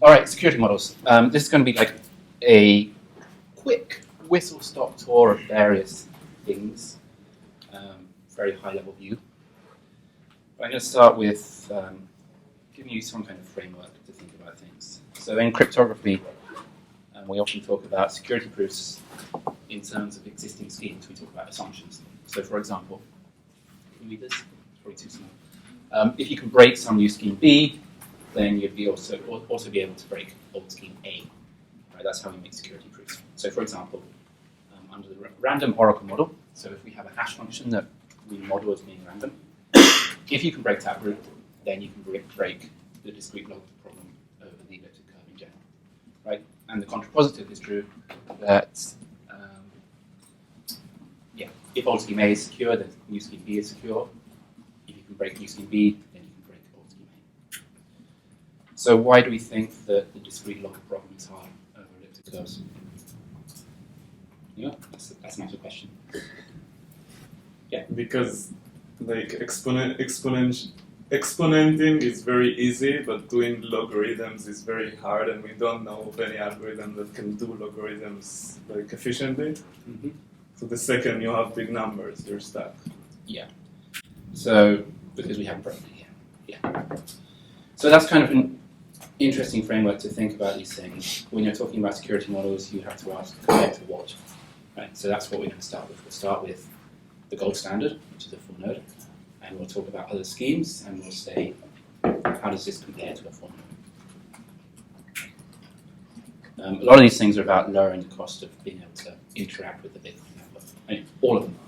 All right, security models. This is going to be like a quick whistle-stop tour of various things. Very high-level view. I'm going to start with giving you some kind of framework to think about things. So in cryptography, we often talk about security proofs in terms of existing schemes. We talk about assumptions. So for example, can you read this? It's probably too small. If you can break some new scheme B, then you'd be also be able to break old scheme A. Right? That's how we make security proofs. So for example, under the random oracle model, so if we have a hash function that we model as being random, if you can break that root, then you can break the discrete log problem over the elliptic curve in general. Right? And the contrapositive is true that if old scheme A is secure, then new scheme B is secure. If you can break new scheme B, then you can break old scheme A. So why do we think that the discrete log problem is hard over elliptic curves? Yeah, that's an actual question. Yeah. Because like exponenting is very easy, but doing logarithms is very hard, and we don't know of any algorithm that can do logarithms like efficiently. Mm-hmm. So the second you have big numbers, you're stuck. Yeah. So because we haven't broken it yet. Yeah. So that's kind of an interesting framework to think about these things. When you're talking about security models, you have to ask compared to what. Right. So that's what we're going to start with. We'll start with the gold standard, which is a full node, and we'll talk about other schemes, and we'll say, how does this compare to a full node? A lot of these things are about lowering the cost of being able to interact with the big network. I mean, all of them are.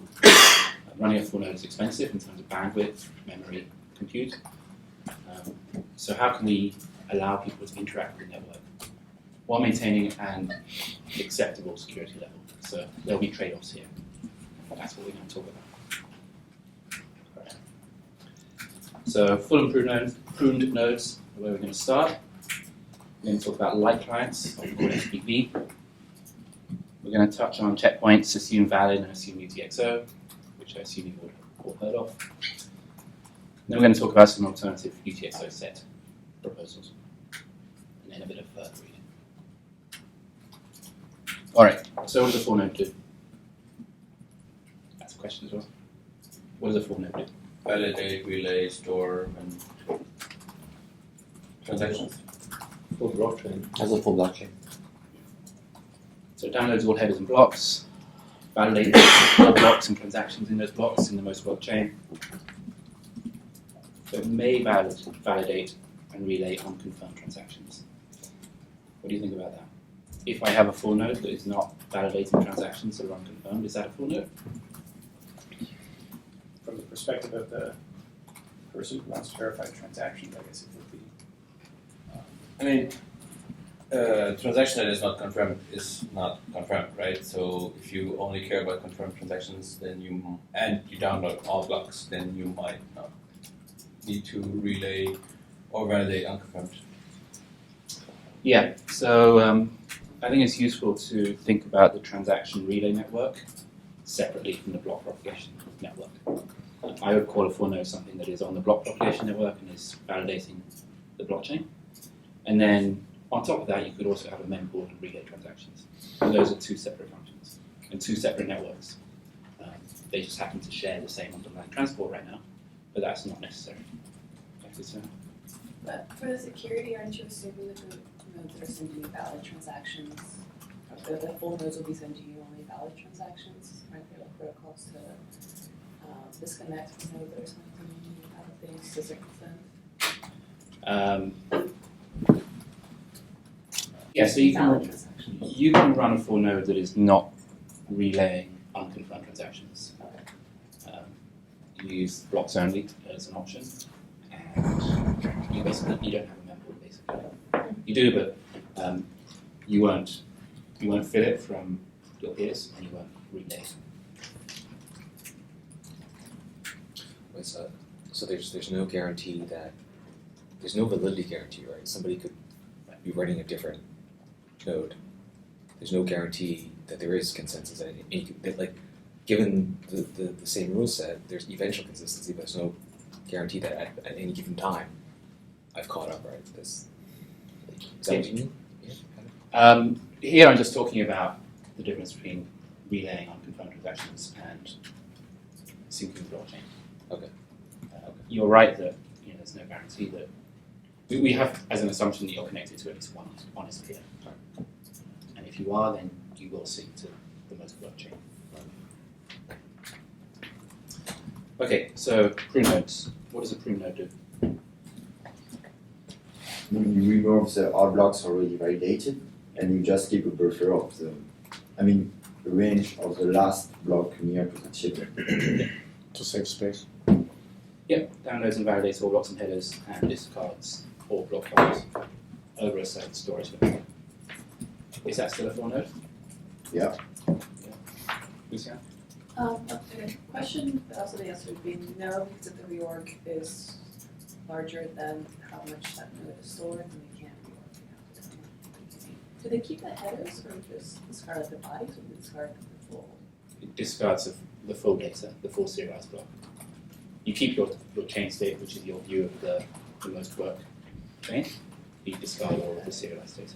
Running a full node is expensive in terms of bandwidth, memory, compute. So how can we allow people to interact with the network while maintaining an acceptable security level? So there'll be trade-offs here. That's what we're going to talk about. Right. So full and pruned nodes are where we're going to start. We're going to talk about light clients, what we call HPV. We're going to touch on checkpoints, assume valid and assume UTXO, which I assume you've all heard of. Then we're going to talk about some alternative UTXO set proposals, and then a bit of reading. All right, so what does a full node do? That's a question as well. What does a full node do? Validate, relay, store, and transactions. Full blockchain. As a full blockchain. So it downloads all headers and blocks, validates all blocks and transactions in those blocks in the most blockchain. So it may validate and relay unconfirmed transactions. What do you think about that? If I have a full node that is not validating transactions that are unconfirmed, is that a full node? From the perspective of the person who wants to verify transactions, I guess it would be. I mean, transaction that is not confirmed is not confirmed, right? So if you only care about confirmed transactions, then you download all blocks, then you might not need to relay or validate unconfirmed. Yeah, so I think it's useful to think about the transaction relay network separately from the block propagation network. I would call a full node something that is on the block propagation network and is validating the blockchain. And then on top of that, you could also have a mempool and relay transactions. And those are two separate functions and two separate networks. They just happen to share the same underlying transport right now, but that's not necessary. But for the security, aren't you assuming that the nodes that are sending you valid transactions, or the full nodes will be sending you only valid transactions? Aren't there like protocols to disconnect from nodes that are sending you other things to a certain extent? Yeah, so you can run a full node that is not relaying unconfirmed transactions. You use blocks only as an option, and you don't have a mempool basically. You do, but you won't fill it from your peers, and you won't relay. Wait, so there's no guarantee that there's no validity guarantee, right? Somebody could be writing a different node. There's no guarantee that there is consensus. Like, given the same rule set, there's eventual consistency, but there's no guarantee that at any given time I've caught up, right? Is that what you mean? Yeah, kind of. Here I'm just talking about the difference between relaying unconfirmed transactions and syncing the blockchain. Okay. You're right that there's no guarantee that we have as an assumption that you're connected to at least one honest peer. And if you are, then you will sync to the most blockchain. Okay, so prune nodes. What does a prune node do? You remove the all blocks already validated, and you just keep a buffer of the range of the last block near to the chip. To save space. Yep, downloads and validates all blocks and headers and discards all block files over a certain storage limit. Is that still a full node? Yeah. Lucian? Okay, question, but also the answer would be no, because if the reorg is larger than how much that node is stored, then we can't reorg it. Do they keep the headers or just discard the bodies or discard the full? It discards the full data, the full serialized block. You keep your chain state, which is your view of the most work chain. You discard all of the serialized data.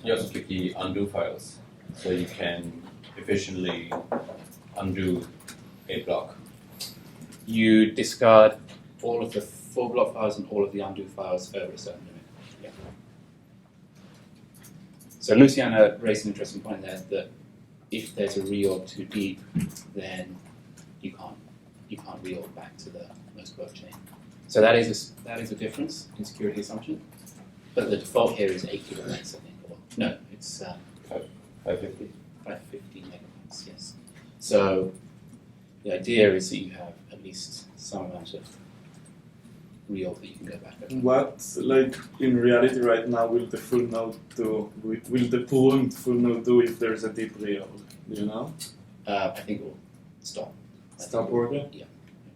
You also keep the undo files, so you can efficiently undo a block. You discard all of the full block files and all of the undo files over a certain limit. Yeah. So Luciana raised an interesting point there that if there's a reorg too deep, then you can't reorg back to the most work chain. So that is a difference in security assumption. But the default here is 8 kilobytes, I think. Or, no, it's 550. 550 megabytes, yes. So the idea is that you have at least some amount of reorg that you can go back over. What, like, in reality right now, will the full node do? Will the pooling full node do if there's a deep reorg? Do you know? I think it will stop. Stop working? Yeah.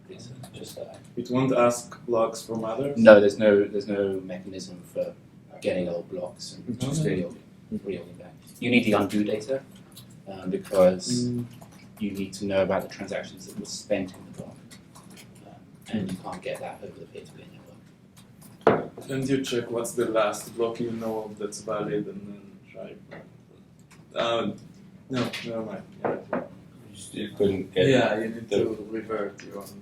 It's, Just It won't ask blocks from others? no, there's no mechanism for getting old blocks and just Okay. reorging back. You need the undo data because you need to know about the transactions that were spent in the block. And you can't get that over the peer-to-peer network. And you check what's the last block you know of that's valid and then try. No, never mind. you still couldn't get You need the- to revert your own.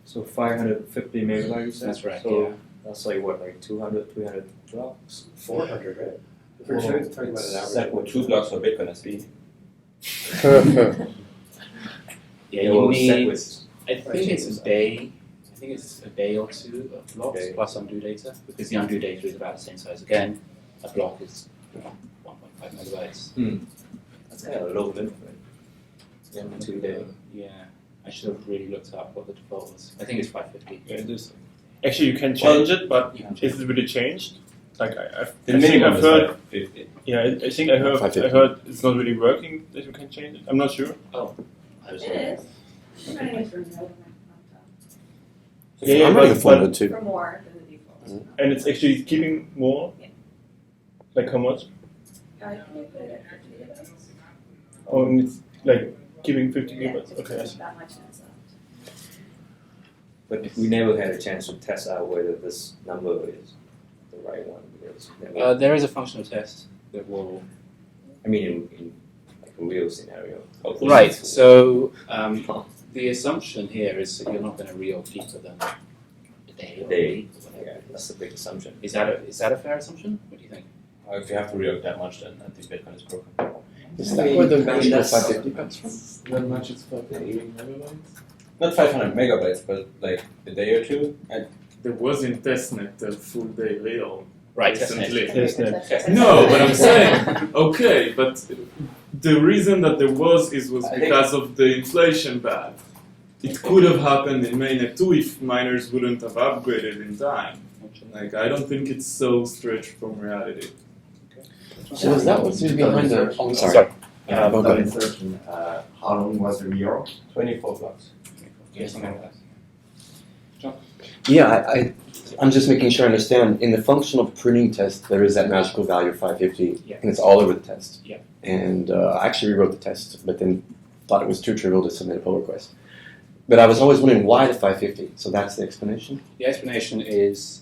So 550 megabytes, you said? That's right, So yeah. that's like what, like 200, 300 blocks? 400, right? Well, We're talking about an It's average. like what 2 blocks for Bitcoin SP. Yeah, Yeah, you well, set need. with I think it's a day. I think it's a day or two of blocks Okay. plus undo data because the undo data is about the same size again. A block is 1.5 megabytes. that's kind of a low limit, right? Yeah, 2 day. Yeah, I should have really looked up what the default was. I think it's 550. Yeah, it is. Actually, you can change it, but You can is it really changed? Like The think minimum I've is heard. 550. Yeah, I think I heard. 550. I heard it's not really working that you can change it. I'm not sure. I was It is. I'm running it for node on my Yeah, I'm but- running a full but- node too. laptop. For more than the default. And it's actually keeping more. Yeah. Like how much? Can you put it at 50 gigabytes? Oh, and it's like keeping 50 Yeah, gigabytes. just Okay, I see. that much and it's But we never had a chance to test out whether this number is the right one. Because There is a functional test that will. I mean, in like a real scenario. Hopefully Right. it's- So the assumption here is that you're not going to reorg deeper than a day or a Day. week or whatever. Yeah, that's a big assumption. Is that a fair assumption? What do you think? If you have to reorg that much, then I think Bitcoin is broken. Is that where the magical that's- 550 comes from? That much is 550 megabytes? Not 500 megabytes, but like a day or two. And There was in testnet a full day reorg. Right. Recently. Testnet. No, but I'm saying, okay, but the reason that there was I think- because of the inflation bag. It could have happened in mainnet too if miners wouldn't have upgraded in time. Like, I don't think it's so stretched from reality. So is that what's behind the? I'm sorry. Yeah, go ahead. insertion, how long was the reorg? 24 blocks. Yeah, something like that. Yeah, I'm just making sure I understand. In the functional pruning test, there is that magical value of 550, Yeah. and it's all over the test. Yeah. And I actually rewrote the test, but then thought it was too trivial to submit a pull request. But I was always wondering why the 550. So that's the explanation. The explanation is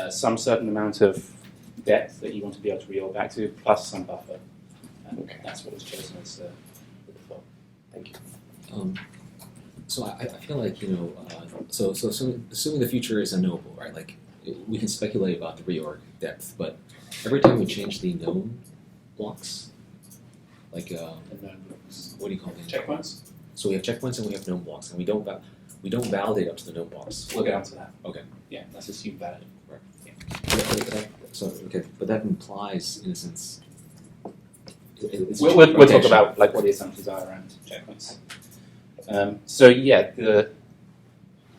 some certain amount of depth that you want to be able to reorg back to, plus some buffer. Okay. That's what was chosen as the default. Thank you. So I feel like, so assuming the future is unknowable, right? Like we can speculate about the reorg depth, but every time we change the known blocks, like And known blocks. what do you call them? Checkpoints? So we have checkpoints and we have known blocks, and we don't validate up to the known blocks. We'll get onto that. Okay. Yeah, that's assumed valid. But that implies, in a sense, it's We'll talk about like what the assumptions are around checkpoints. So yeah, the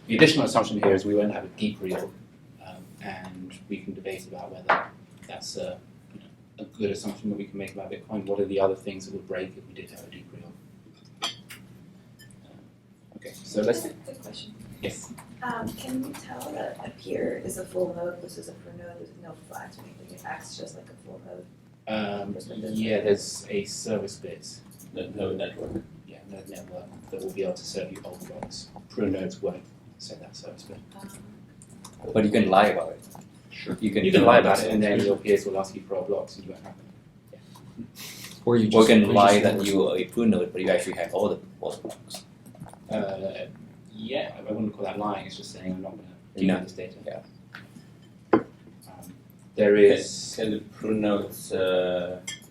additional assumption here is we won't have a deep reorg, and we can debate about whether that's a good assumption that we can make about Bitcoin. What are the other things that would break if we did have a deep reorg? Okay, so let's. Just a quick question. Yes. Can you tell that a peer is a full node versus a per node with no flags or anything? It acts just like a full node. Yeah, there's a service bit. Node network. Yeah, node network that will be able to serve you old blocks. Prune nodes won't say that service bit. But you can lie about it. Sure. You can lie about it, and then your peers will ask you for old blocks, and you won't have them. Or you Or just you can or lie just- that you are a prune node, but you actually have all the blocks. Yeah, I wouldn't call that lying. It's just saying I'm not going to give No. you this data. Yeah. There is Can the prune nodes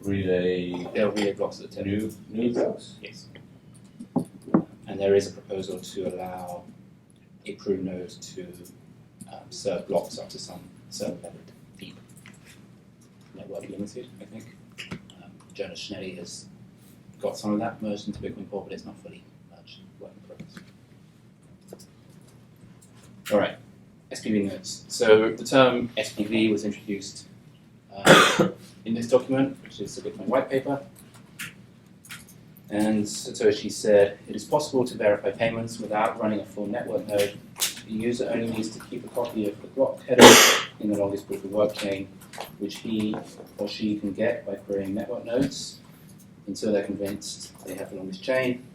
relay there will be blocks at the tip. new blocks? Yes. And there is a proposal to allow a prune node to serve blocks up to some certain level deep. Network limited, I think. Jonas Schnelli has got some of that merged into Bitcoin Core, but it's not fully merged. Work in progress. All right, SPV nodes. So the term SPV was introduced in this document, which is the Bitcoin white paper. And Satoshi said, it is possible to verify payments without running a full network node. The user only needs to keep a copy of the block header in the longest proof of work chain, which he or she can get by querying network nodes until they're convinced they have the longest chain,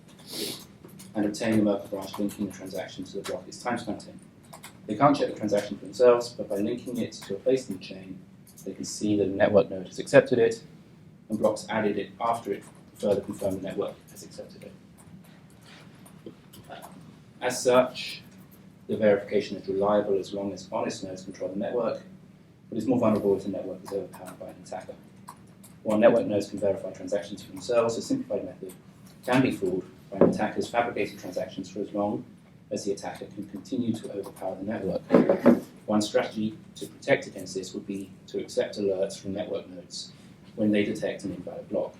and obtain the Merkle branch linking the transaction to the block is timestamped in. They can't check the transaction for themselves, but by linking it to a place in the chain, they can see that the network node has accepted it, and blocks added it after it further confirm the network has accepted it. As such, the verification is reliable as long as honest nodes control the network, but is more vulnerable if the network is overpowered by an attacker. While network nodes can verify transactions for themselves, a simplified method can be fooled by an attacker's fabricated transactions for as long as the attacker can continue to overpower the network. One strategy to protect against this would be to accept alerts from network nodes when they detect an invalid block,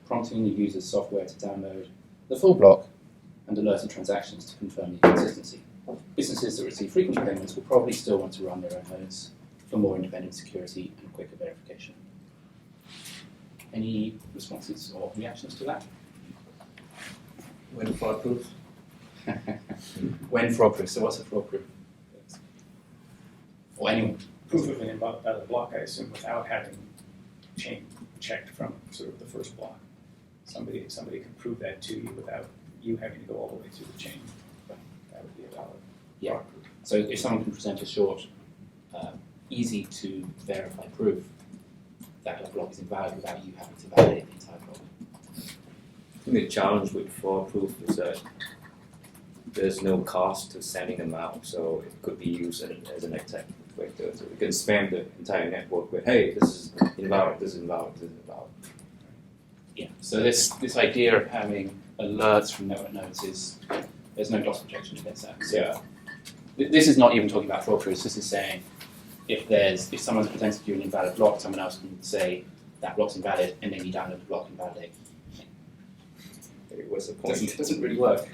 prompting the user's software to download the full block and alerted transactions to confirm the consistency. Businesses that receive frequent payments will probably still want to run their own nodes for more independent security and quicker verification. Any responses or reactions to that? When fraud proof? When fraud proof? So what's a fraud proof? Or anyone? Proof of an invalid block, I assume, without having chain checked from sort of the first block. Somebody can prove that to you without you having to go all the way through the chain. That would be a valid Yeah. fraud proof. So if someone can present a short, easy to verify proof that a block is invalid without you having to validate the entire block. I think the challenge with fraud proof is that there's no cost to sending them out, so it could be used as an attack vector. So you can spam the entire network with, hey, this is invalid, this is invalid, this is invalid. Yeah. So this idea of having alerts from network nodes is there's no DOS protection against that. So Yeah. This is not even talking about fraud proofs. This is saying if someone's presented you an invalid block, someone else can say that block's invalid, and then you download the block and validate. What's the point? It doesn't really work.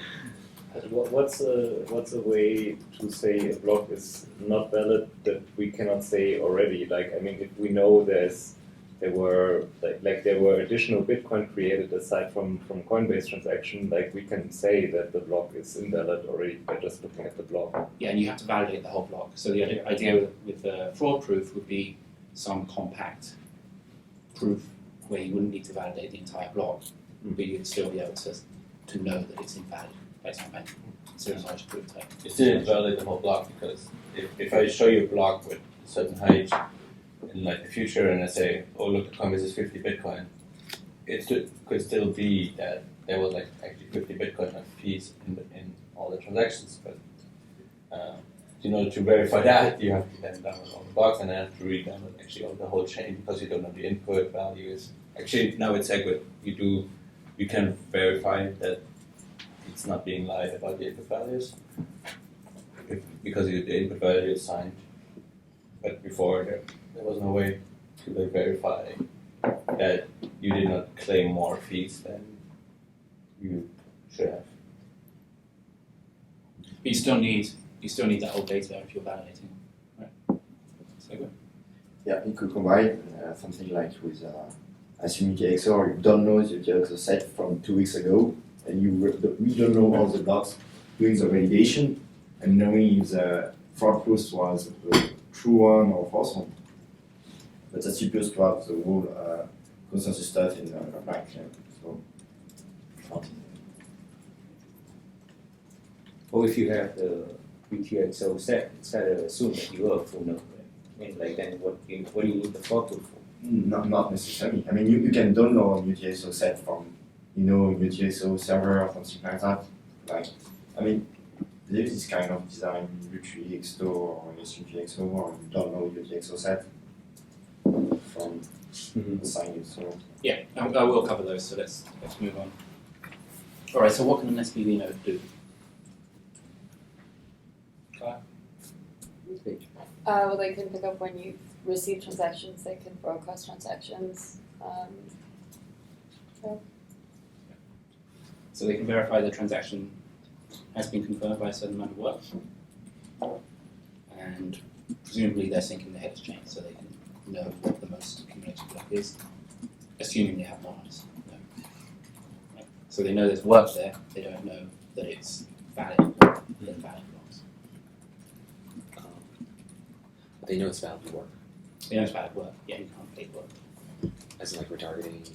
What's a way to say a block is not valid that we cannot say already? Like, I mean, if we know there were additional Bitcoin created aside from Coinbase transaction, like we can say that the block is invalid already by just looking at the block. Yeah, and you have to validate the whole block. So the idea with the fraud proof would be some compact proof where you wouldn't need to validate the entire block, but you'd still be able to know that it's invalid based on zero knowledge proof type. You still invalidate the whole block because if I show you a block with certain height in like the future, and I say, oh look, the coin is 50 Bitcoin, could still be that there was like actually 50 Bitcoin of fees in all the transactions, but in order to verify that, you have to then download all the blocks and then have to re-download actually all the whole chain because you don't know the input values. Actually, now it's Segwit. You can verify that it's not being lied about the input values because the input value is signed. But before there was no way to like, verify that you did not claim more fees than you should have. But you still need that old data if you're validating, right? So good. Yeah, you could combine something like with assuming UTXO, you don't know the UTXO set from 2 weeks ago, and we don't know all the blocks doing the validation, and knowing if the fraud proof was a true one or false one. But that's supposed to have the whole consensus stuff in the back. So, Or if you have the UTXO set, instead of assume that you are a full node, right? I mean, like then what do you need the fraud proof for? not necessarily. I mean, you can download UTXO set from, UTXO server or something like that. Like, I mean, there is this kind of design in U3XO or UTXO, or you download UTXO set from the sign. So Yeah, I will cover those. So let's move on. All right. So what can an SPV node do? Well, they can pick up when you receive transactions. They can broadcast transactions. So they can verify the transaction has been confirmed by a certain amount of work, and presumably they're syncing the headers chain so they can know what the most cumulative block is, assuming they have knowledge. Right? So they know there's work there. They don't know that it's valid or invalid blocks. They know it's valid work, They know it's valid work. Yeah, you can't fake work. as in like retargeting.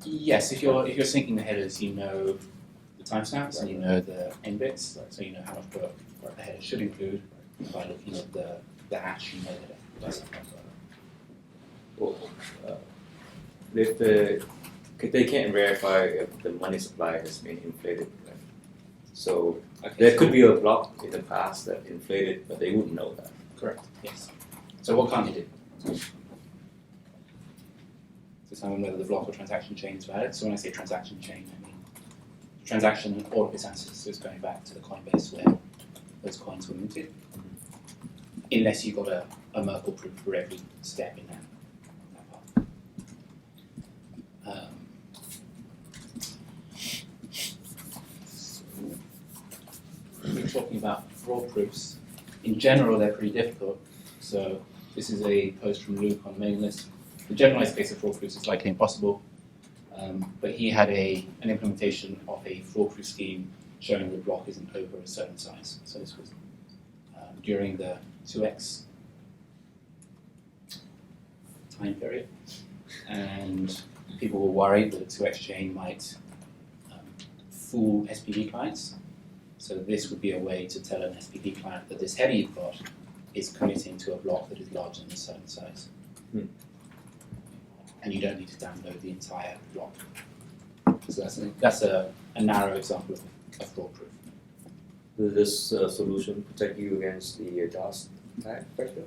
Yes, if you're syncing the headers, you know the timestamps and you know the end bits, so you know how much work the header should include by looking at the hash. You know that it does something like that. Well, they can't verify if the money supply has been inflated. Right? So there could be a block in the past that inflated, but they wouldn't know that. Correct. Yes. So what can't you do? Determine whether the block or transaction chain is valid. So when I say transaction chain, I mean transaction and all of its ancestors going back to the Coinbase where those coins were minted. Unless you've got a Merkle proof for every step in that path. We're talking about fraud proofs. In general, they're pretty difficult. So this is a post from Luke on the mailing list. The generalized case of fraud proofs is likely impossible, but he had an implementation of a fraud proof scheme showing the block isn't over a certain size. So this was during the 2x time period, and people were worried that a 2x chain might fool SPV clients. So this would be a way to tell an SPV client that this header you've got is committing to a block that is larger than a certain size. And you don't need to download the entire block. So that's a narrow example of fraud proof. Does this solution protect you against the DOS attack vector?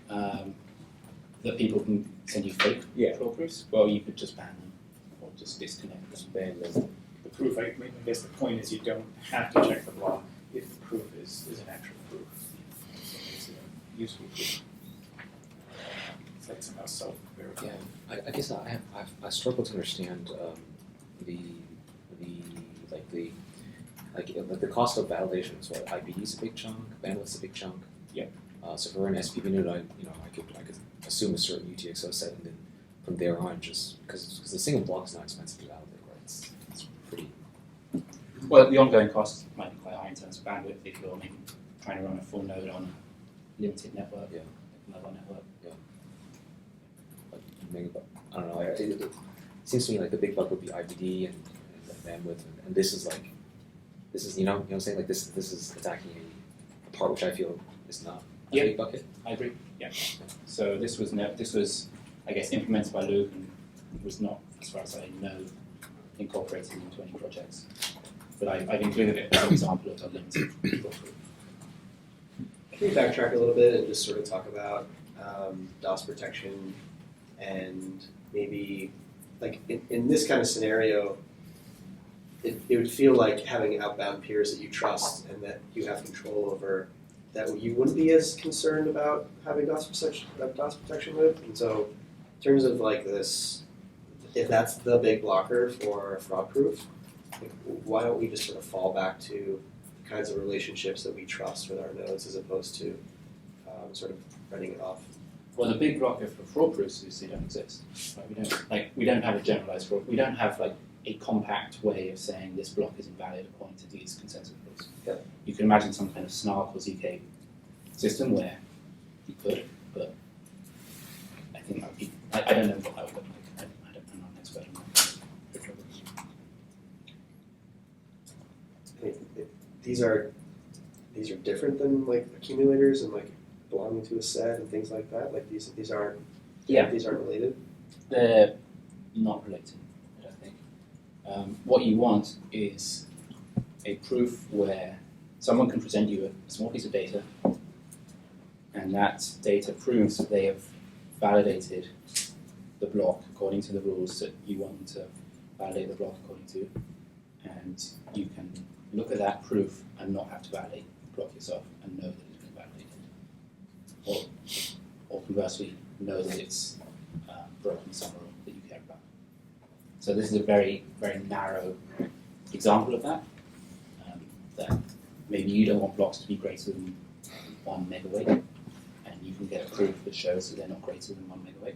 That people can send you fake fraud proofs? Well, you could just ban them or just disconnect them. Just ban them. The proof, I guess the point is you don't have to check the block if the proof is an actual proof. So it's a useful proof. It's like somehow self-verified. Yeah, I guess I struggle to understand the cost of validation. So IPD is a big chunk, bandwidth's a big chunk. Yeah. So for an SPV node, I could assume a certain UTXO set, and then from there on, just because the single block is not expensive to validate, right? It's pretty. Well, the ongoing costs might be quite high in terms of bandwidth if you're maybe trying to run a full node on a limited network, Yeah. like mobile network. I don't know. It seems to me like the big buck would be IPD and bandwidth, and this is you know what I'm saying, like this is attacking a part which I feel is not a Yeah. big bucket. I agree. Yeah. So this was I guess implemented by Luke and was not, as far as I know, incorporated into any projects. But I've included it as an example of a limited block group. Can we backtrack a little bit and just sort of talk about DOS protection and maybe, like, in this kind of scenario, it would feel like having outbound peers that you trust and that you have control over, that you wouldn't be as concerned about having DOS protection with. And so in terms of like this, if that's the big blocker for fraud proof, like, why don't we just sort of fall back to the kinds of relationships that we trust with our nodes as opposed to sort of running it off? Well, the big blocker for fraud proofs is they don't exist. Right? We don't have a generalized fraud. We don't have like a compact way of saying this block is invalid according to these consensus rules. Yeah. You can imagine some kind of snark or ZK system where you could, but I think that would be. I don't know what that would look like. I'm not an expert on that. These are different than like accumulators and like belonging to a set and things like that. Like these aren't these aren't related. They're not related, I don't think. What you want is a proof where someone can present you a small piece of data, and that data proves that they have validated the block according to the rules that you want them to validate the block according to, and you can look at that proof and not have to validate the block yourself and know that it's been validated. Or conversely, know that it's broken some rule that you care about. So this is a very, very narrow example of that. That maybe you don't want blocks to be greater than 1 megaweight, and you can get a proof that shows that they're not greater than 1 megaweight,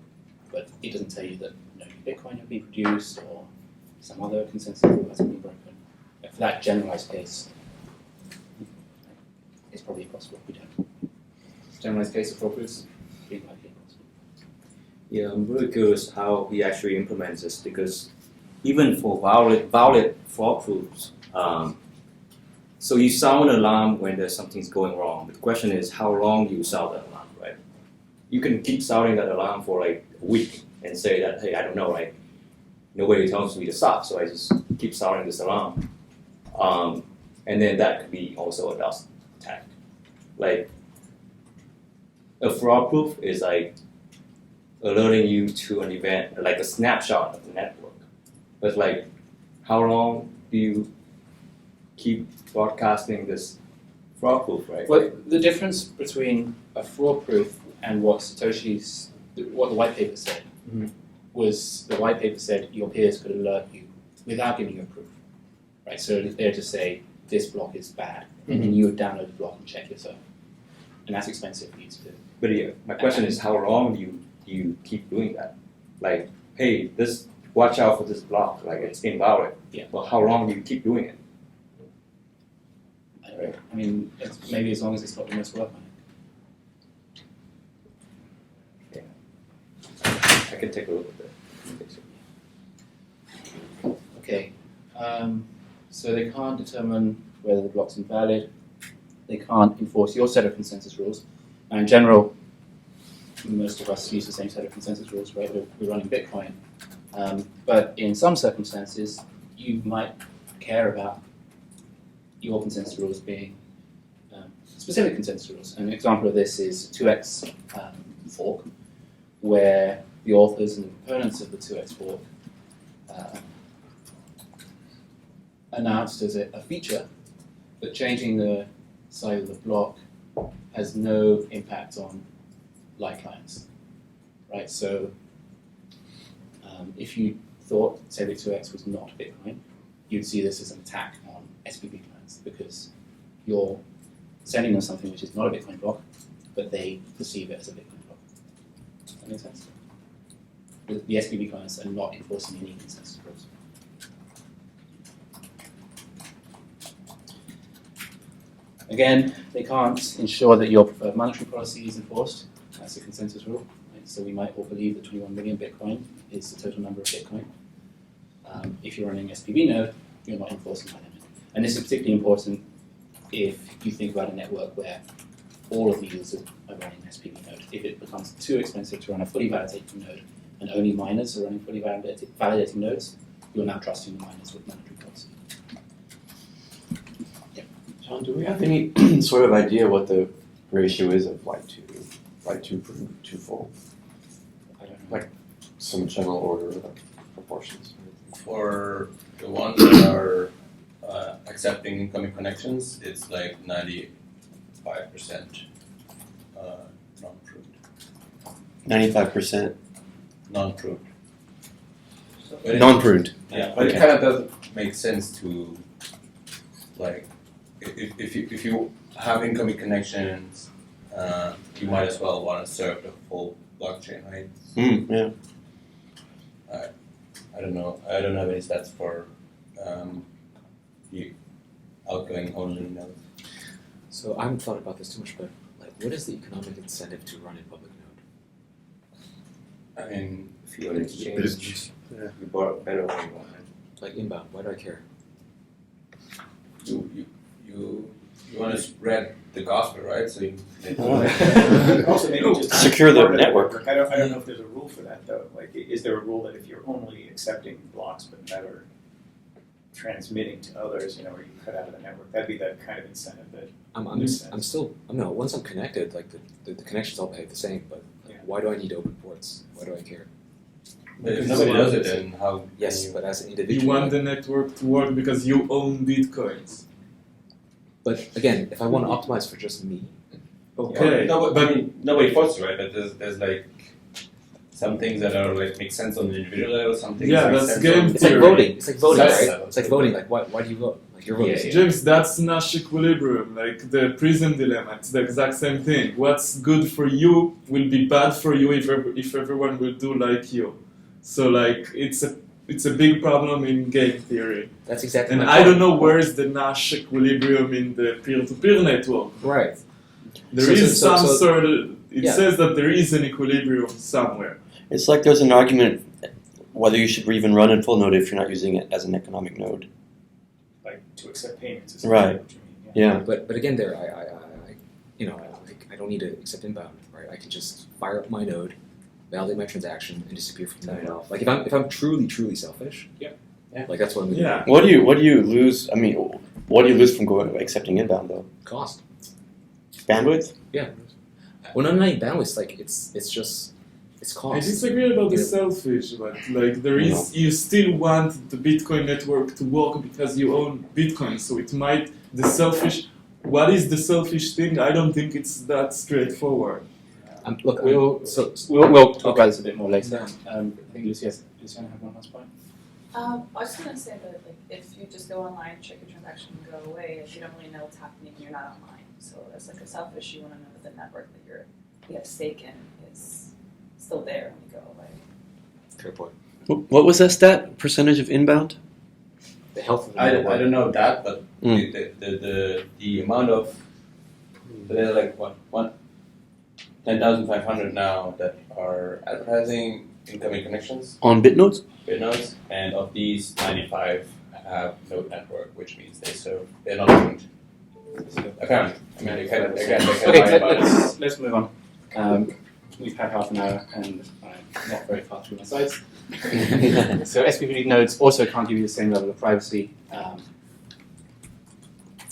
but it doesn't tell you that no new Bitcoin will be produced or some other consensus rule has been broken. But for that generalized case, it's probably possible. We don't. Generalized case of fraud proofs, being likely possible. Yeah, I'm really curious how he actually implements this, because even for valid fraud proofs, so you sound an alarm when there's something's going wrong. But the question is how long you sound that alarm, right? You can keep sounding that alarm for like a week and say that, hey, I don't know, like nobody tells me to stop, so I just keep sounding this alarm. And then that could be also a DOS attack. Like a fraud proof is like alerting you to an event, like a snapshot of the network. But like, how long do you keep broadcasting this fraud proof, right? Well, the difference between a fraud proof and what the white paper said was the white paper said your peers could alert you without giving you a proof, right? So they're to say this block is bad, and then you would download the block and check yourself, and that's expensive for you to do. But yeah, my question is how long do you keep doing that? Like, hey, watch out for this block, like it's invalid. Yeah. Well, how long do you keep doing it? I mean, maybe as long as it's got the most work on it. I can take a look at that. Okay, so they can't determine whether the block's invalid. They can't enforce your set of consensus rules. Now, in general, most of us use the same set of consensus rules, right? We're running Bitcoin. But in some circumstances, you might care about your consensus rules being specific consensus rules. An example of this is 2x fork, where the authors and the proponents of the 2x fork announced as a feature that changing the size of the block has no impact on light clients, right? So if you thought, say, that 2x was not Bitcoin, you'd see this as an attack on SPV clients because you're sending them something which is not a Bitcoin block, but they perceive it as a Bitcoin block. Does that make sense? The SPV clients are not enforcing any consensus rules. Again, they can't ensure that your preferred monetary policy is enforced. That's a consensus rule. Right? So we might all believe that 21 million Bitcoin is the total number of Bitcoin. If you're running an SPV node, you're not enforcing that limit. And this is particularly important if you think about a network where all of the users are running an SPV node. If it becomes too expensive to run a fully validating node and only miners are running fully validating nodes, you're now trusting the miners with monetary costs. John, do we have any sort of idea what the ratio is of light to full? I don't know. Like some general order of proportions. For the ones that are accepting incoming connections, it's like 95% non-proved. 95% Non-proved. non-pruned. Yeah, but Okay. it kind of doesn't make sense to, like, if you have incoming connections, you might as well want to serve the full blockchain, right? Yeah. I don't know. I don't have any stats for the outgoing only node. So I haven't thought about this too much, but like, what is the economic incentive to run a public node? I mean, If you want to exchange, you bought better than you want. Like inbound, why do I care? you want to spread the gospel, right? So you Also, maybe just Secure the part of network. I don't know if there's a rule for that though. Like, is there a rule that if you're only accepting blocks but never transmitting to others, or you cut out of the network, that'd be the kind of incentive that. Once I'm connected, like the connections all behave the same, but like, why do I need open ports? Why do I care? But if nobody does it, then how? Yes, but as an individual. You want the network to work because you own bitcoins. But again, if I want to optimize for just me, Okay, No, but I mean, nobody forces, right? But there's like some things that are like make sense on the individual level. Some things Yeah, make that's sense game on it's like theory. voting. It's like voting, Yes. right? It's like voting. Like, why do you vote? Like, your vote is. James, that's Nash equilibrium, like the prison dilemma. It's the exact same thing. What's good for you will be bad for you if everyone will do like you. So like it's a big problem in game theory. That's exactly. And my I point. don't know where is the Nash equilibrium in the peer-to-peer network. Right. There So- is so- some so- sort of. It yeah. says that there is an equilibrium somewhere. It's like there's an argument whether you should even run in full node if you're not using it as an economic node. Like, to accept payments is Right. what you mean. Yeah. Yeah. But again, there I don't need to accept inbound, right? I can just fire up my node, validate my transaction, and disappear from the node. Like if I'm truly selfish, Yeah. like that's what I'm gonna Yeah. What do you lose? I mean, what do you lose from going accepting inbound though? do. Cost. Bandwidth? Well, not even bandwidth. Like it's cost. I disagree about the selfish, but like there is, you still want the Bitcoin network to work because you own Bitcoin. So it might What is the selfish thing? I don't think it's that straightforward. Look, We'll talk about this a bit more later. I think Luciana have one last point. I was gonna say that like if you just go online, check your transaction and go away, if you don't really know what's happening, you're not online. So as like a selfish, you wanna know that the network that you have stake in is still there when you go away. fair point. What was that stat? Percentage of inbound? The health of the I network. don't know that, but the amount of there are like what 10,500 now that are advertising incoming connections, On BitNodes? bitnodes, and of these 95 have node network, which means they're not owned. Apparently, I mean they can Okay, buy it. let's move on. We've had half an hour and I'm not very far through my slides. So SPV nodes also can't give you the same level of privacy.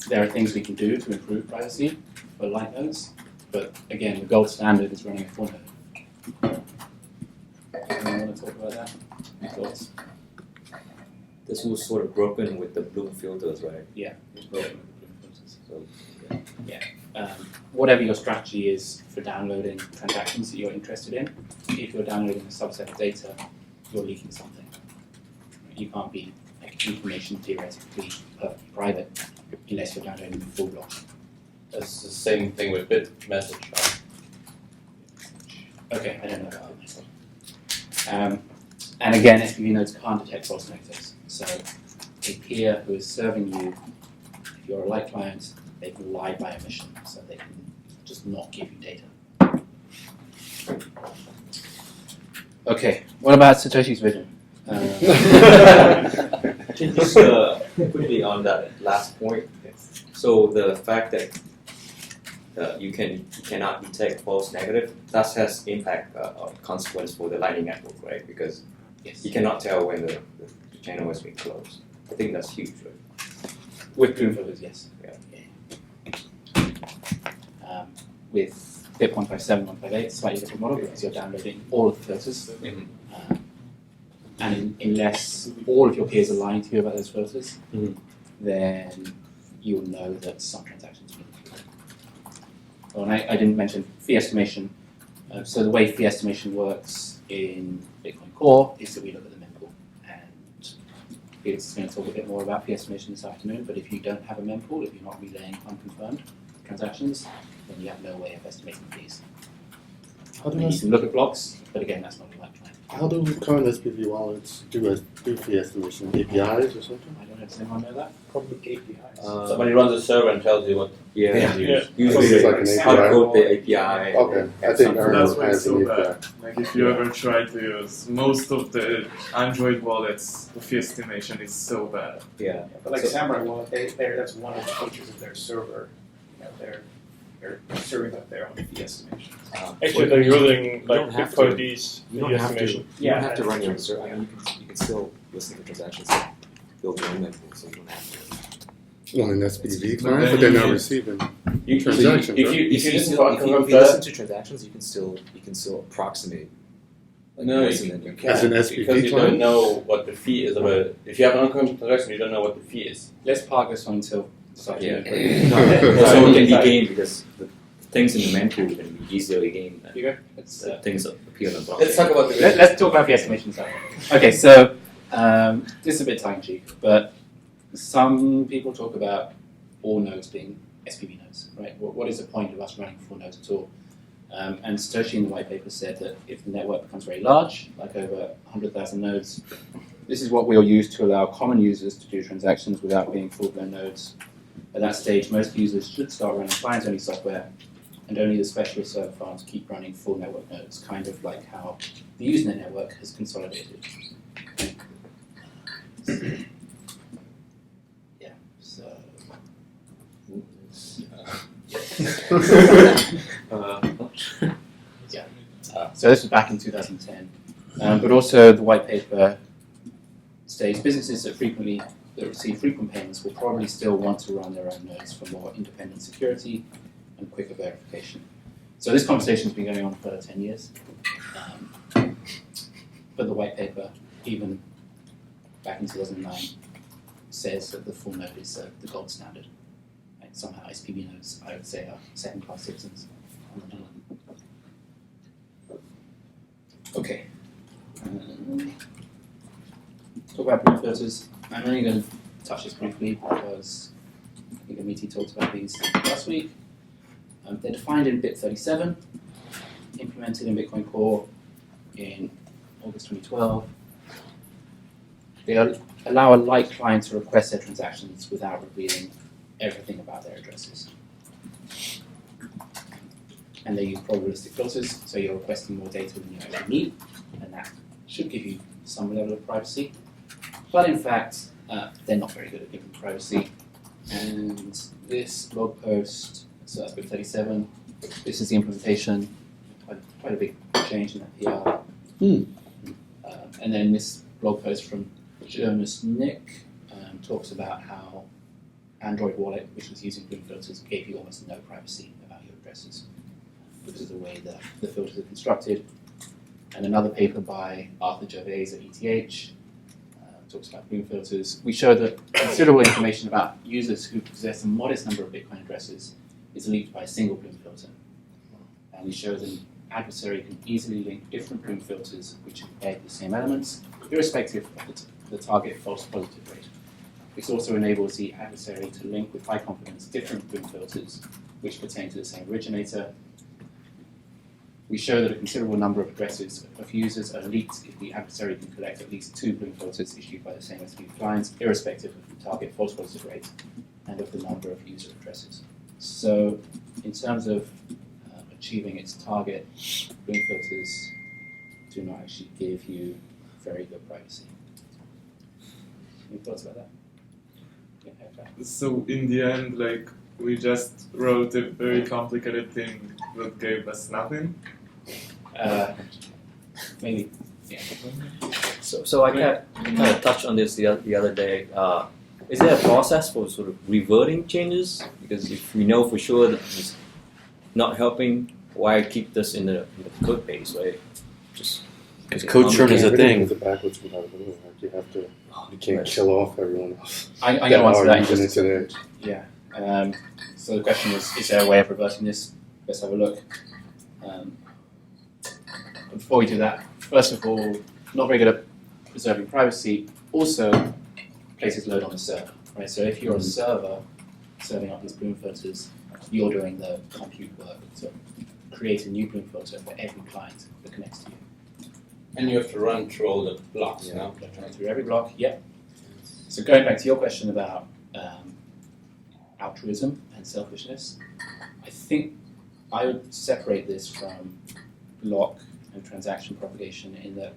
There are things we can do to improve privacy for light nodes, but again, the gold standard is running a full node. Anyone want to talk about that? Any thoughts? This was sort of broken with the bloom filters, right? Yeah, it's broken with the Bloom filters. So Whatever your strategy is for downloading transactions that you're interested in, if you're downloading a subset of data, you're leaking something. You can't be like information theoretically perfectly private unless you're downloading the full block. It's the same thing with bit message. Right? Okay, I don't know about myself. And again, SPV nodes can't detect false negatives. So a peer who is serving you, if you're a light client, they can lie by omission, so they can just not give you data. Okay, what about Satoshi's vision? just quickly on that last point. So the fact that you cannot detect false negative, that has impact or consequence for the Lightning Network, right? Because Yes. you cannot tell when the channel has been closed. I think that's huge, right? With plume filters, yes. Yeah. With BIP 157, 158, slightly different model because you're downloading all of the filters. Mhm. And unless all of your peers are lying to you about those filters, Mhm. then you'll know that some transactions have been included. Oh, and I didn't mention fee estimation. So the way fee estimation works in Bitcoin Core is that we look at the mempool. And Felix is going to talk a bit more about fee estimation this afternoon, but if you don't have a mempool, if you're not relaying unconfirmed transactions, then you have no way of estimating fees. How do You can look at blocks, but again, that's not a light client. How do current SPV wallets do fee estimation? APIs or something? I don't know, does anyone know that? Public APIs. Somebody runs a server and tells you what. Yeah. Yeah. Usually It's like an hard API. code the API. Okay, I and think some- Aaron That's why it's has so an bad. API. Like if you ever try to use most of the Android wallets, the fee estimation is so bad. Yeah. But like So- Samurai Wallet, that's one of the features of their server. You know, they're serving up their own fee estimations. Actually, they're using You like don't have Bitcoin to- D's You don't have to. estimation. You don't have to Yeah, run your own that's server. true. I mean, you can still listen to transactions and build your own mempool, so you don't have to. On an SPV But client, then but they're you not use- receiving You, transactions. if right? you listen still, for if you unconfirmed listen to transactions, you can still approximate. No, what's you, in it. you can't As an SPV because you client? don't know what the fee is of a. If you have an unconfirmed transaction, you don't know what the fee is. Let's park this one until this afternoon. Also, it can be gained because the things in the mempool can be easily gained than Here you go. Let's, the things that appear on the blockchain. Let's talk about the. let's talk about the estimations. Okay, so this is a bit tongue-in-cheek, but some people talk about all nodes being SPV nodes, right? What is the point of us running 4 nodes at all? And Satoshi in the white paper said that if the network becomes very large, like over 100,000 nodes, this is what we'll use to allow common users to do transactions without being full-blown nodes. At that stage, most users should start running client-only software, and only the specialist server farms keep running full network nodes, kind of like how the Usenet network has consolidated. Yeah, so. So this was back in 2010, but also the white paper states businesses that receive frequent payments will probably still want to run their own nodes for more independent security and quicker verification. So this conversation has been going on for 10 years, but the white paper, even back in 2009, says that the full node is the gold standard. Right? Somehow SPV nodes, I would say, are second-class citizens. Okay. Talk about proof filters. I'm only going to touch this briefly because I think Amity talked about these last week. They're defined in BIP 37, implemented in Bitcoin Core in August 2012. They allow a light client to request their transactions without revealing everything about their addresses. And they use probabilistic filters, so you're requesting more data than you actually need, and that should give you some level of privacy. But in fact, they're not very good at giving privacy. And this blog post, so that's BIP 37, this is the implementation, quite a big change in that PR. And then this blog post from Jonas Nick talks about how Android Wallet, which was using Bloom filters, gave you almost no privacy about your addresses because of the way that the filters are constructed. And another paper by Arthur Gervais at ETH talks about Bloom filters. We show that considerable information about users who possess a modest number of Bitcoin addresses is leaked by a single Bloom filter. And we show that an adversary can easily link different Bloom filters which compare the same elements, irrespective of the target false positive rate. This also enables the adversary to link with high confidence different Bloom filters which pertain to the same originator. We show that a considerable number of addresses of users are leaked if the adversary can collect at least 2 Bloom filters issued by the same SPV clients, irrespective of the target false positive rate and of the number of user addresses. So, in terms of achieving its target, Bloom filters do not actually give you very good privacy. Any thoughts about that? So in the end, like we just wrote a very complicated thing that gave us nothing. Maybe. Yeah. So I kind of touched on this the other day. Is there a process for sort of reverting changes? Because if we know for sure that it's not helping, why keep this in the code base, right? Just Because code churn is a thing. The backwards compatibility. Like you have to. You can't kill off everyone else. I'm going to answer that in just a today. second. Yeah. So the question is there a way of reversing this? Let's have a look. Before we do that, first of all, not very good at preserving privacy. Also, places load on the server, right? So if you're a server serving up these bloom filters, you're doing the compute work. So create a new bloom filter for every client that connects to you. And you have to run through all the blocks, you know? Run through every block, yeah. So going back to your question about altruism and selfishness, I think I would separate this from block and transaction propagation in that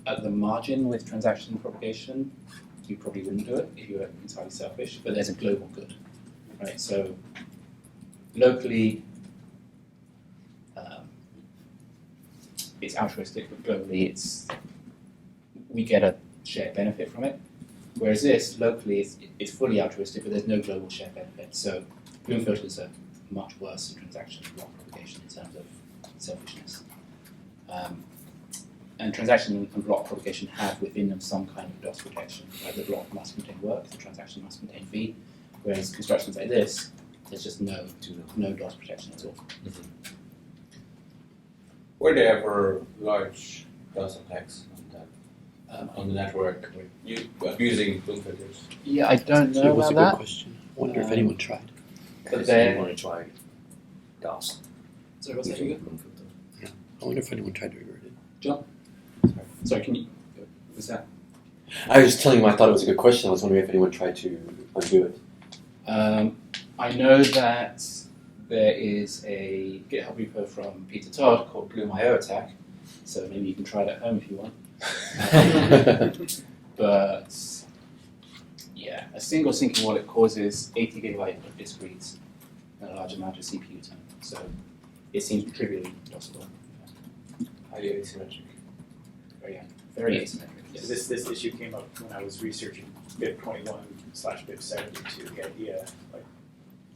at the margin with transaction propagation, you probably wouldn't do it if you were entirely selfish, but there's a global good, right? So locally, it's altruistic, but globally, we get a shared benefit from it. Whereas this, locally, it's fully altruistic, but there's no global shared benefit. So bloom filters are much worse than transaction and block propagation in terms of selfishness. And transaction and block propagation have within them some kind of DOS protection. Right? The block must contain work, the transaction must contain fee. Whereas constructions like this, there's just no DOS protection at all. Mm-hmm. Were there ever large DOS attacks on the network with you abusing bloom filters? Yeah, I don't know It was about a good that. question. I wonder if anyone tried. But they want to try DOS. Sorry, what's that again? Yeah. I wonder if anyone tried to revert it. John? Sorry, can you? Was that? I was just telling him I thought it was a good question. I was wondering if anyone tried to undo it. I know that there is a GitHub repo from Peter Todd called Bloom.io attack, so maybe you can try it at home if you want. But yeah, a single syncing wallet causes 80 gigabyte of disk reads and a large amount of CPU time, so it seems trivially possible. Highly asymmetric. Very asymmetric. So this issue came up when I was researching BIP21/BIP70 to the idea, like,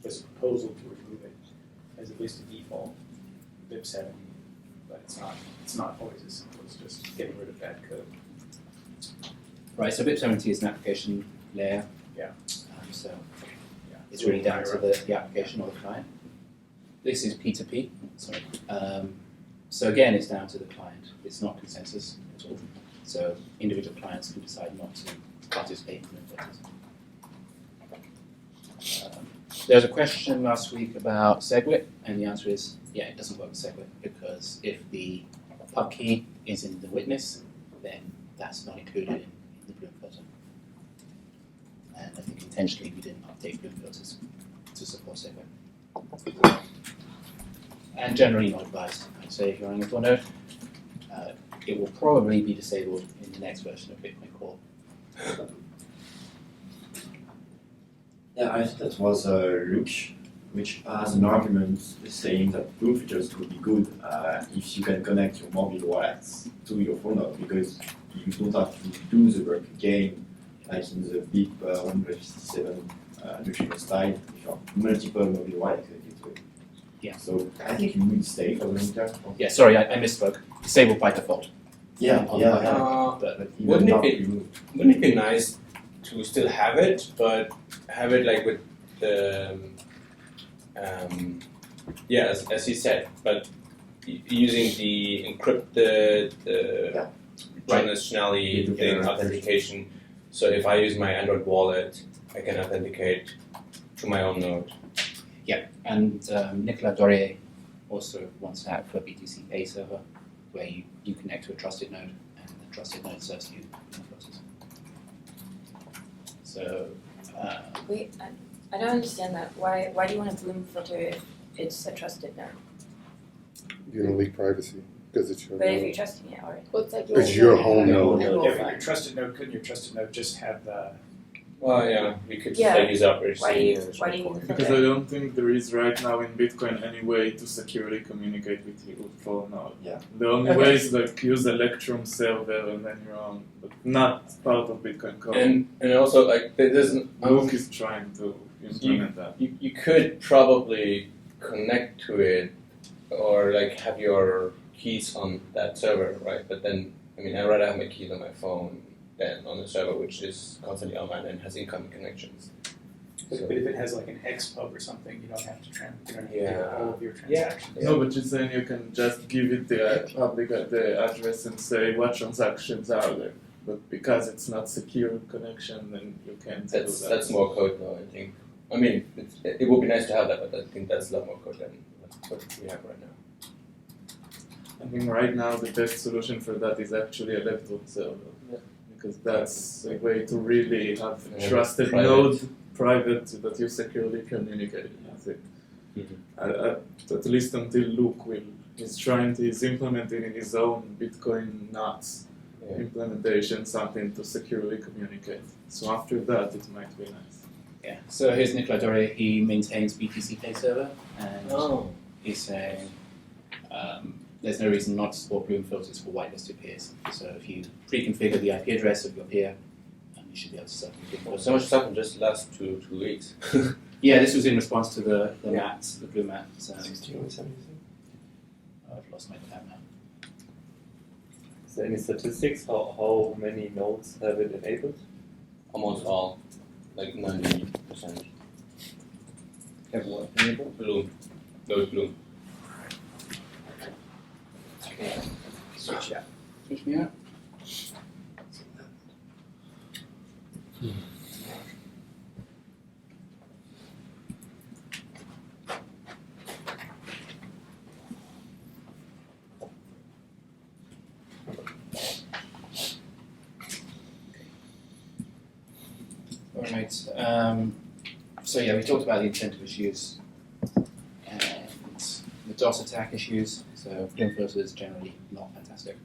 there's a proposal to remove it as at least a default BIP70, but it's not always as simple as just getting rid of bad code. Right, so BIP70 is an application layer. Yeah. So Yeah. it's really down to the application or the client. This is P2P. Sorry. So again, it's down to the client. It's not consensus at all. So individual clients can decide not to participate in the filters. There was a question last week about SegWit, and the answer is, yeah, it doesn't work with SegWit, because if the pub key is in the witness, then that's not included in the bloom filter. And I think intentionally we didn't update bloom filters to support SegWit. And generally not advised. I'd say if you're running a full node, it will probably be disabled in the next version of Bitcoin Core. Yeah, I think that was Luke, which has an argument saying that bloom filters could be good if you can connect your mobile wallets to your phone node, because you don't have to do the work again, like in the BIP 157 neutrino style, if you have multiple mobile wallets connected to it. Yeah. So I think you would stay for the winter. Yeah, sorry, I misspoke. Disabled by default. Yeah. Wouldn't it be nice to still have it, but have it like with the as you said, but using the encrypted transitionally thing authentication. So if I use my Android wallet, I can authenticate to my own node. Yeah, and Nicolas Dorier also wants that for BTC Pay server, where you connect to a trusted node, and the trusted node serves you in the process. So, Wait, I don't understand that. Why do you want a bloom filter if it's a trusted node? You don't leak privacy because it's your But if node. you're trusting it already. It's your home node. Yeah, but your trusted node, couldn't your trusted node just have the Well, yeah, we could just Yeah. like use operation. Why do you need to Because I don't think there is right now in Bitcoin any way to securely communicate with you for now. Yeah. The only Okay. way is like use Electrum server and then you're on, but not part of Bitcoin Core. And also like there doesn't. Luke is trying to implement that. You could probably connect to it or like have your keys on that server, right? But then, I mean, I'd rather have my keys on my phone than on the server, which is constantly online and has incoming connections. But if it has like an XPub or something, you don't have to you don't have to do all of your Yeah. transactions. No, but you're saying you can just give it the public the address and say what transactions are there. But because it's not secure connection, then you can't do that. That's more code though, I think. I mean, it would be nice to have that, but I think that's a lot more code than what we have right now. I think right now the best solution for that is actually a laptop server. Yeah. Because that's a way to really have Yeah, trusted private. node private that you securely communicate with it. At least until Luke he's implementing in his own Bitcoin nuts implementation something to securely communicate. So after that it might be nice. Yeah. So here's Nicolas Doré. He maintains BTC Pay server, and he's saying there's no reason not to support Bloom filters for whitelisted peers. So if you pre-configure the IP address of your peer, you should be able to set up. Well, so much stuff in just the last two weeks. Yeah, this was in response to the mats, the blue mat. 16 or 17? I've lost my tab now. Is there any statistics how many nodes have it enabled? Almost all, like 90%. Everyone enabled? Bloom. Node Bloom. Switch out. Switch me out. Alright, so yeah, we talked about the incentive issues and the DOS attack issues, so Bloom filters generally not fantastic.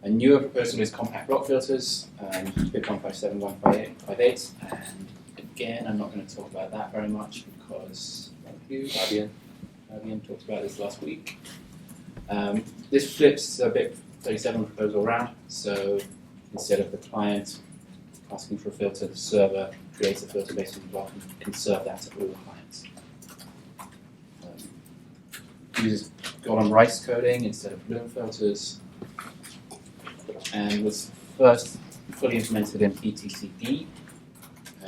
A newer proposal is compact block filters, BIP 157.158, and again, I'm not going to talk about that very much because one of you, Fabian talked about this last week. This flips a BIP 37 proposal around, so instead of the client asking for a filter, the server creates a filter based on the block and can serve that to all the clients. Uses Golem Rice coding instead of Bloom filters, and was first fully implemented in PTCD,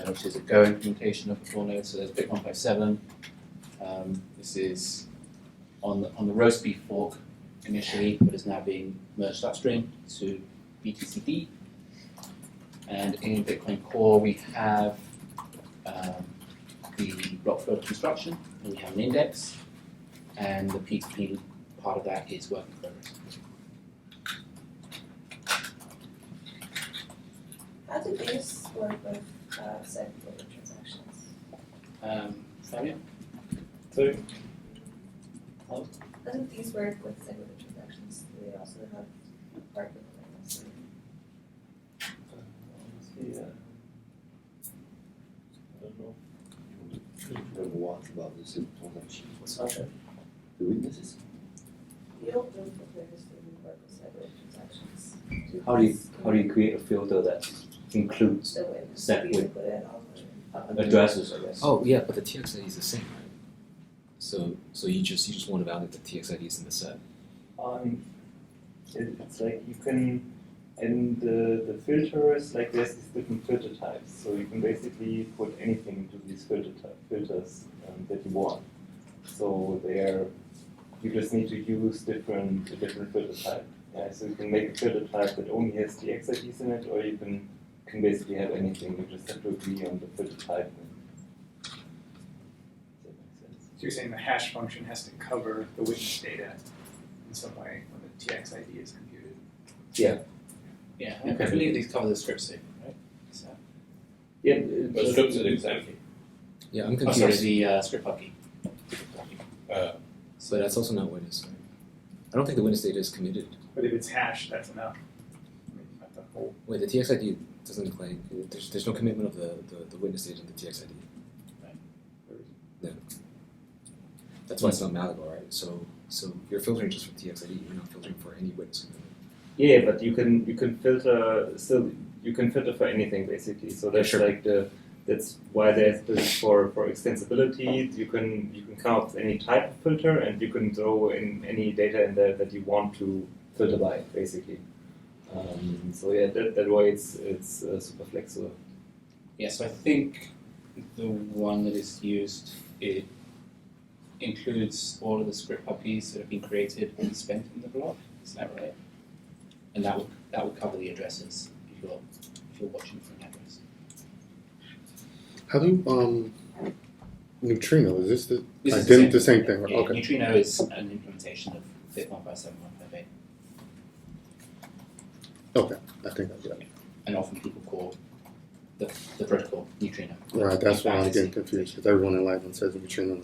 which is a Go implementation of the full node. So there's BIP 157. This is on the roast beef fork initially, but is now being merged upstream to BTCD. And in Bitcoin Core, we have the block flow construction, and we have an index, and the P2P part of that is work in progress. How do these work with segregated transactions? Fabian? Sorry? How do these work with segregated transactions? Do they also have part with things? Yeah. I don't know. What about the transaction? What's that? The witnesses? The old Bloom filters didn't work with segregated transactions. How do you create a filter that includes The witness, Set you with- put it all. addresses, I guess? Oh yeah, but the TXID is the same, right? So you just want to validate the TXID is in the set. It's like you can, in the filters, like there's these different filter types. So you can basically put anything into these filters that you want. So you just need to use a different filter type. Yeah, so you can make a filter type that only has the XIDs in it, or you can basically have anything. You just have to agree on the filter type. Does that make sense? So you're saying the hash function has to cover the witness data in some way when the TXID is computed? Yeah, and I believe these cover the script statement, right? So, Yeah, But scripts it exactly. Yeah, I'm oh, confused. sorry, the script hotkey. So that's also not witness, right? I don't think the witness data is committed. But if it's hashed, that's enough. I mean, not the whole. Wait, the TXID doesn't claim there's no commitment of the witness data in the TXID. Right. No. That's why it's not malleable, right? So you're filtering just for TXID. You're not filtering for any witness commitment. Yeah, but you can filter still. You can filter for anything basically. So that's sure. like that's why there's this for extensibility. You can come up with any type of filter, and you can throw in any data in there that you want to filter by basically. So yeah, that way it's super flexible. Yeah, so I think the one that is used, it includes all of the script puppies that have been created and spent in the block. Is that right? And that would cover the addresses if you're watching from an address. How do neutrino, is this This the is same thing? Yeah, Okay. Neutrino is an implementation of FIT 157.158. Okay, I think I get it. And often people call the protocol neutrino. Right, that's In why I'm fact, getting it's- confused, because everyone in Lightning says neutrino.